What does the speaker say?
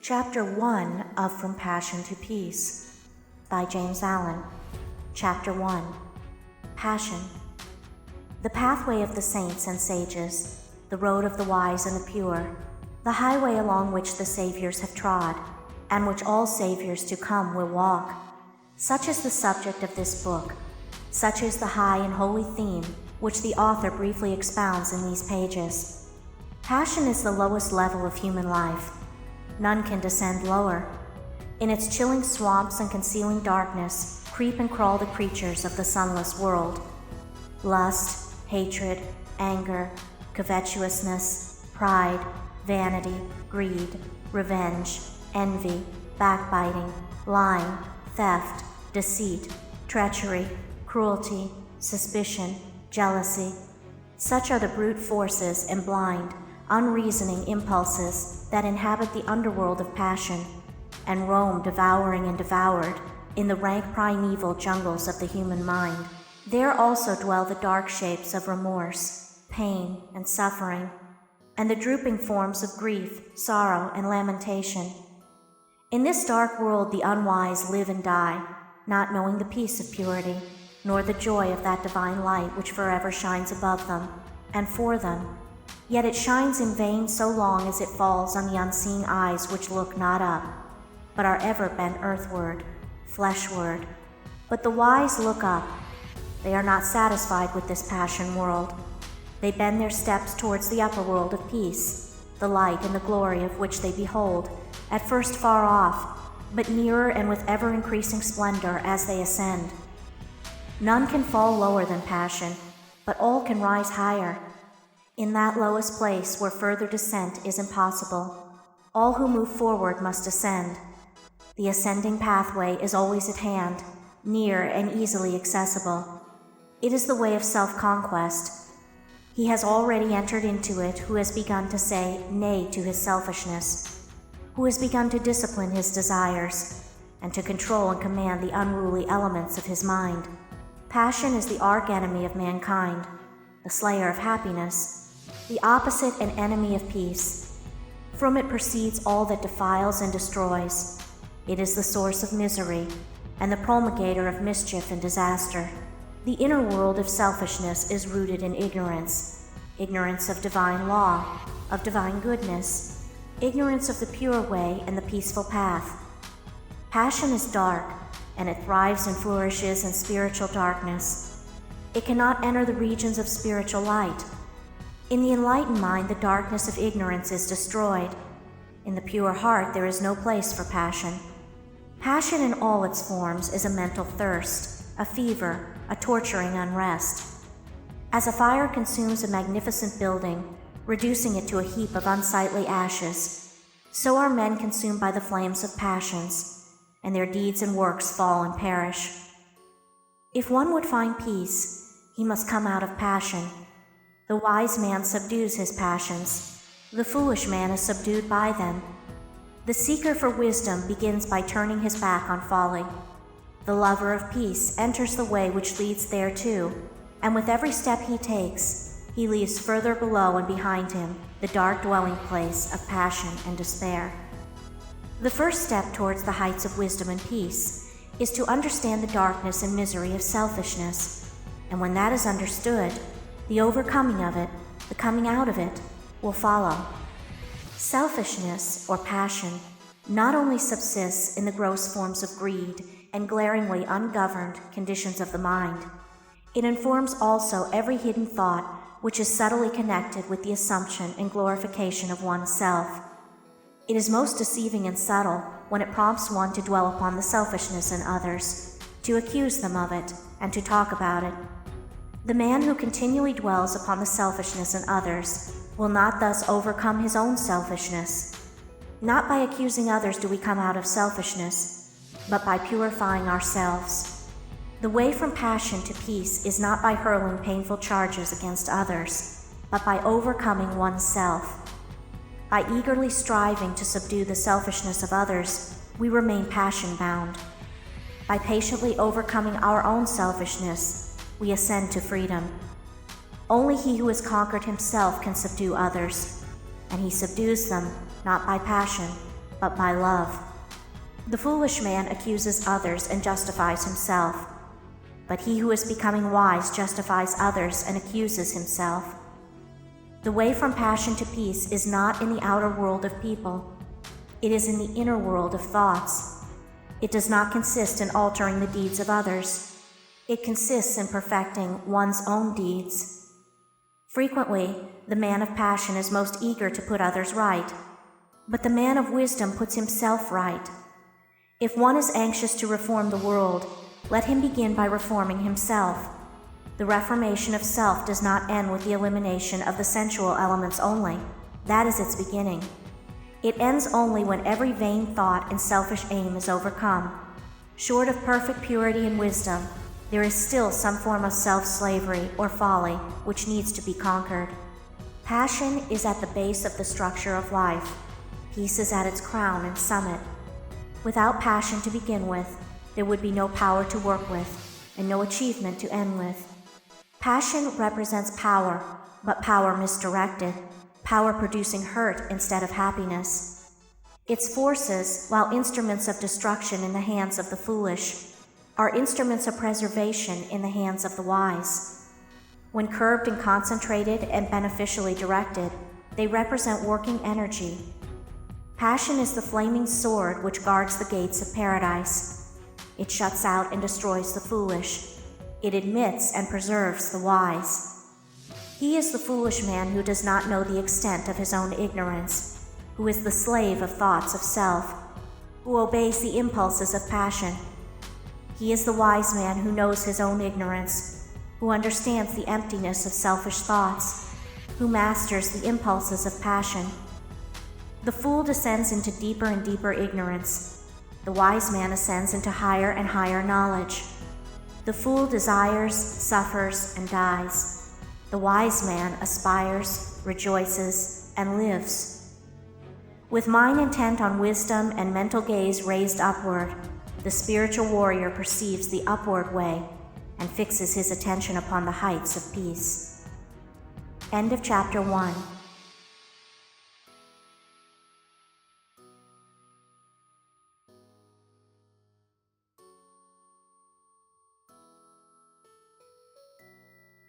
Chapter-1 of From Passion to Peace by James Allen. Chapter-1. Passion. The pathway of the saints and sages, the road of the wise and the pure, the highway along which the saviors have trod, and which all saviors to come will walk. Such is the subject of this book. Such is the high and holy theme which the author briefly expounds in these pages. Passion is the lowest level of human life. None can descend lower. In its chilling swamps and concealing darkness creep and crawl the creatures of the sunless world. Lust, hatred, anger, covetousness, pride, vanity, greed, revenge, envy, backbiting, lying, theft, deceit, treachery, cruelty, suspicion, jealousy. Such are the brute forces and blind, unreasoning impulses that inhabit the underworld of passion and roam devouring and devoured in the rank primeval jungles of the human mind. There also dwell the dark shapes of remorse, pain, and suffering, and the drooping forms of grief, sorrow, and lamentation. In this dark world the unwise live and die, not knowing the peace of purity, nor the joy of that divine light which forever shines above them and for them. Yet it shines in vain so long as it falls on the unseeing eyes which look not up, but are ever bent earthward, fleshward. But the wise look up. They are not satisfied with this passion world. They bend their steps towards the upper world of peace, the light and the glory of which they behold, at first far off, but nearer and with ever-increasing splendor as they ascend. None can fall lower than passion, but all can rise higher. In that lowest place where further descent is impossible, all who move forward must ascend. The ascending pathway is always at hand, near and easily accessible. It is the way of self-conquest. He has already entered into it who has begun to say nay to his selfishness, who has begun to discipline his desires, and to control and command the unruly elements of his mind. Passion is the arch-enemy of mankind, the slayer of happiness, the opposite and enemy of peace. From it proceeds all that defiles and destroys. It is the source of misery and the promulgator of mischief and disaster. The inner world of selfishness is rooted in ignorance, ignorance of divine law, of divine goodness, ignorance of the pure way and the peaceful path. Passion is dark, and it thrives and flourishes in spiritual darkness. It cannot enter the regions of spiritual light. In the enlightened mind, the darkness of ignorance is destroyed. In the pure heart, there is no place for passion. Passion in all its forms is a mental thirst, a fever, a torturing unrest. As a fire consumes a magnificent building, reducing it to a heap of unsightly ashes, so are men consumed by the flames of passions, and their deeds and works fall and perish. If one would find peace, he must come out of passion. The wise man subdues his passions. The foolish man is subdued by them. The seeker for wisdom begins by turning his back on folly. The lover of peace enters the way which leads thereto, and with every step he takes, he leaves further below and behind him the dark dwelling place of passion and despair. The first step towards the heights of wisdom and peace is to understand the darkness and misery of selfishness, and when that is understood, the overcoming of it, the coming out of it, will follow. Selfishness, or passion, not only subsists in the gross forms of greed and glaringly ungoverned conditions of the mind, it informs also every hidden thought which is subtly connected with the assumption and glorification of oneself. It is most deceiving and subtle when it prompts one to dwell upon the selfishness in others, to accuse them of it, and to talk about it. The man who continually dwells upon the selfishness in others will not thus overcome his own selfishness. Not by accusing others do we come out of selfishness, but by purifying ourselves. The way from passion to peace is not by hurling painful charges against others, but by overcoming oneself. By eagerly striving to subdue the selfishness of others, we remain passion-bound. By patiently overcoming our own selfishness, we ascend to freedom. Only he who has conquered himself can subdue others, and he subdues them not by passion, but by love. The foolish man accuses others and justifies himself, but he who is becoming wise justifies others and accuses himself. The way from passion to peace is not in the outer world of people. It is in the inner world of thoughts. It does not consist in altering the deeds of others. It consists in perfecting one's own deeds. Frequently, the man of passion is most eager to put others right, but the man of wisdom puts himself right. If one is anxious to reform the world, let him begin by reforming himself. The reformation of self does not end with the elimination of the sensual elements only. That is its beginning. It ends only when every vain thought and selfish aim is overcome. Short of perfect purity and wisdom, there is still some form of self-slavery or folly which needs to be conquered. Passion is at the base of the structure of life. Peace is at its crown and summit. Without passion to begin with, there would be no power to work with, and no achievement to end with. Passion represents power, but power misdirected, power producing hurt instead of happiness. Its forces, while instruments of destruction in the hands of the foolish, are instruments of preservation in the hands of the wise. When curbed and concentrated and beneficially directed, they represent working energy. Passion is the flaming sword which guards the gates of paradise. It shuts out and destroys the foolish. It admits and preserves the wise. He is the foolish man who does not know the extent of his own ignorance, who is the slave of thoughts of self, who obeys the impulses of passion. He is the wise man who knows his own ignorance, who understands the emptiness of selfish thoughts, who masters the impulses of passion. The fool descends into deeper and deeper ignorance. The wise man ascends into higher and higher knowledge. The fool desires, suffers, and dies. The wise man aspires, rejoices, and lives. With mind intent on wisdom and mental gaze raised upward, the spiritual warrior perceives the upward way and fixes his attention upon the heights of peace. End of Chapter 1.